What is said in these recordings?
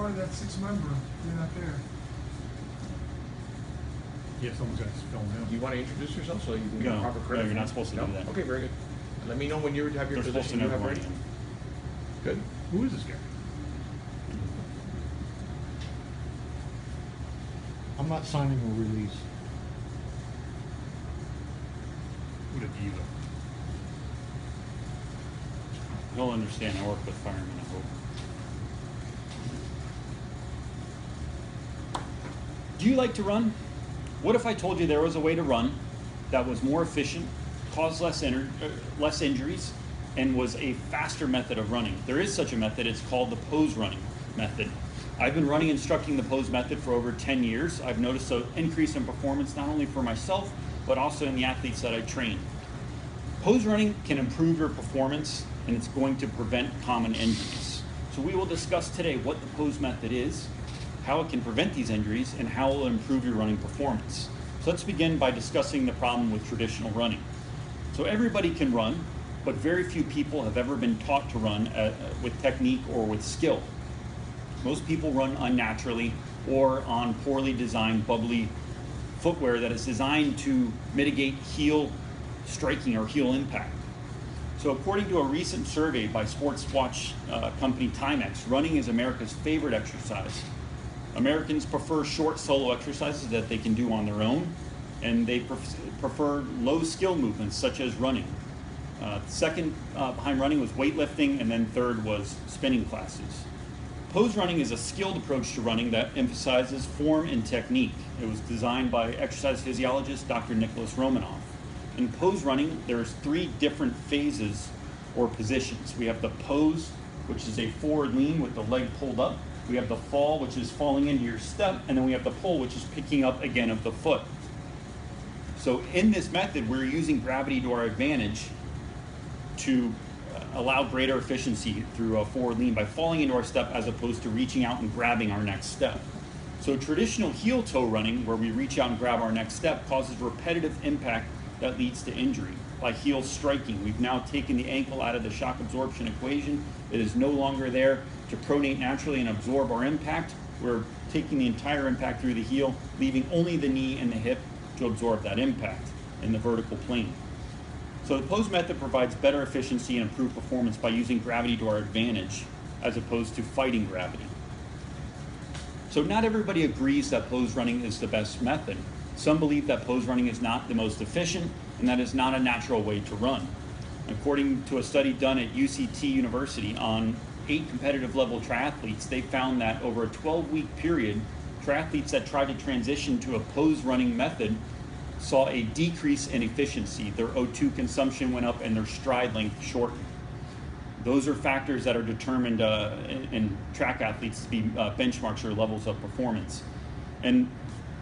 part of that sixth member. You're not there. Yeah, someone's got to fill in. Do you want to introduce yourself so you can get No, proper credit? no, you're not supposed to do that. Okay, very good. Let me know when you have your They're supposed to position you know have who I ready. am. Good. Who is this guy? I'm not signing a release. What a diva. He'll understand. I work with firemen, I hope. Do you like to run? What if I told you there was a way to run that was more efficient, caused less injuries, and was a faster method of running? There is such a method. It's called the pose running method. I've been running instructing the pose method for over 10 years. I've noticed an increase in performance not only for myself, but also in the athletes that I train. Pose running can improve your performance, and it's going to prevent common injuries. So we will discuss today what the pose method is, how it can prevent these injuries, and how it will improve your running performance. So let's begin by discussing the problem with traditional running. So everybody can run, but very few people have ever been taught to run with technique or with skill. Most people run unnaturally or on poorly designed bubbly footwear that is designed to mitigate heel striking or heel impact. So according to a recent survey by sports watch company Timex, running is America's favorite exercise. Americans prefer short solo exercises that they can do on their own, and they prefer low skill movements such as running. Second behind running was weightlifting, and then third was spinning classes. Pose running is a skilled approach to running that emphasizes form and technique. It was designed by exercise physiologist Dr. Nicholas Romanoff. In pose running, there's 3 different phases or positions. We have the pose, which is a forward lean with the leg pulled up. We have the fall, which is falling into your step, and then we have the pull, which is picking up again of the foot. So in this method, we're using gravity to our advantage to allow greater efficiency through a forward lean by falling into our step as opposed to reaching out and grabbing our next step. So traditional heel toe running, where we reach out and grab our next step, causes repetitive impact that leads to injury. By heel striking, we've now taken the ankle out of the shock absorption equation. It is no longer there to pronate naturally and absorb our impact. We're taking the entire impact through the heel, leaving only the knee and the hip to absorb that impact in the vertical plane. So the pose method provides better efficiency and improved performance by using gravity to our advantage as opposed to fighting gravity. So not everybody agrees that pose running is the best method. Some believe that pose running is not the most efficient and that is not a natural way to run. According to a study done at UCT University on 8 competitive level triathletes, they found that over a 12-week period, triathletes that tried to transition to a pose running method saw a decrease in efficiency. Their O2 consumption went up and their stride length shortened. Those are factors that are determined in track athletes to be benchmarks or levels of performance. And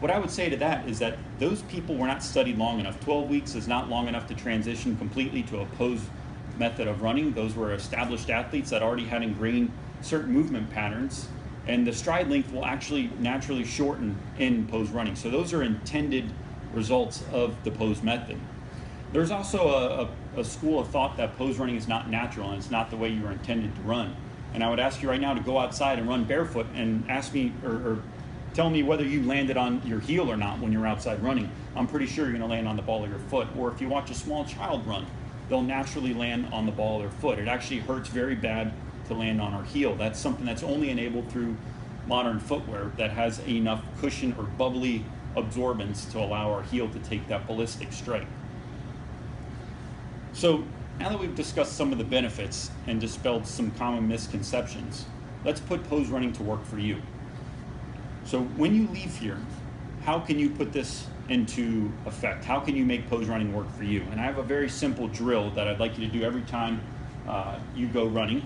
what I would say to that is that those people were not studied long enough. 12 weeks is not long enough to transition completely to a pose method of running. Those were established athletes that already had ingrained certain movement patterns, and the stride length will actually naturally shorten in pose running. So those are intended results of the pose method. There's also a school of thought that pose running is not natural and it's not the way you were intended to run. And I would ask you right now to go outside and run barefoot and ask me or tell me whether you landed on your heel or not when you're outside running. I'm pretty sure you're going to land on the ball of your foot. Or if you watch a small child run, they'll naturally land on the ball of their foot. It actually hurts very bad to land on our heel. That's something that's only enabled through modern footwear that has enough cushion or bubbly absorbance to allow our heel to take that ballistic strike. So now that we've discussed some of the benefits and dispelled some common misconceptions, let's put pose running to work for you. So when you leave here, how can you put this into effect? How can you make pose running work for you? And I have a very simple drill that I'd like you to do every time you go running.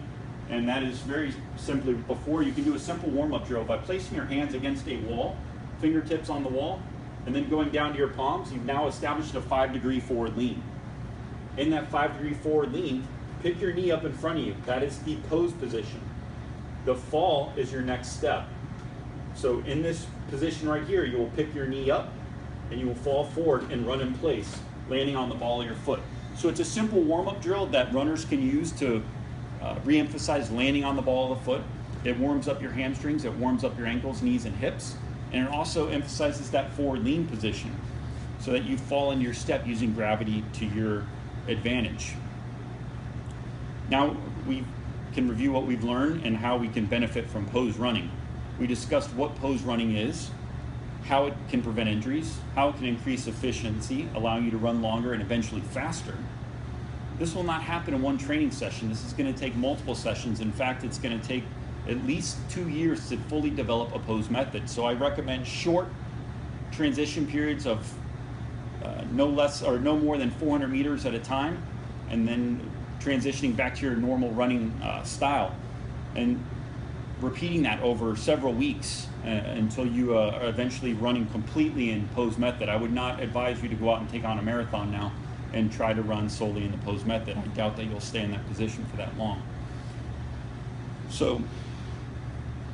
And that is very simply, before you can do a simple warm-up drill by placing your hands against a wall, fingertips on the wall, and then going down to your palms. You've now established a 5-degree forward lean. In that 5-degree forward lean, pick your knee up in front of you. That is the pose position. The fall is your next step. So in this position right here, you will pick your knee up and you will fall forward and run in place, landing on the ball of your foot. So it's a simple warm-up drill that runners can use to re-emphasize landing on the ball of the foot. It warms up your hamstrings, it warms up your ankles, knees, and hips, and it also emphasizes that forward lean position so that you fall into your step using gravity to your advantage. Now we can review what we've learned and how we can benefit from pose running. We discussed what pose running is, how it can prevent injuries, how it can increase efficiency, allowing you to run longer and eventually faster. This will not happen in one training session. This is going to take multiple sessions. In fact, it's going to take at least 2 years to fully develop a pose method. So I recommend short transition periods of no more than 400 meters at a time, and then transitioning back to your normal running style, and repeating that over several weeks until you are eventually running completely in pose method. I would not advise you to go out and take on a marathon now and try to run solely in the pose method. I doubt that you'll stay in that position for that long. So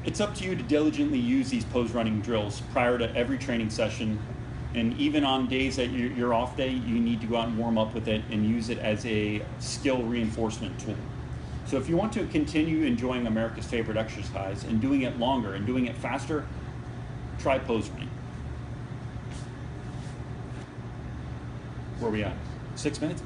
it's up to you to diligently use these pose running drills prior to every training session, and even on days that you're off day, you need to go out and warm up with it and use it as a skill reinforcement tool. So if you want to continue enjoying America's favorite exercise and doing it longer and doing it faster, try pose running. Where are we at? 6 minutes?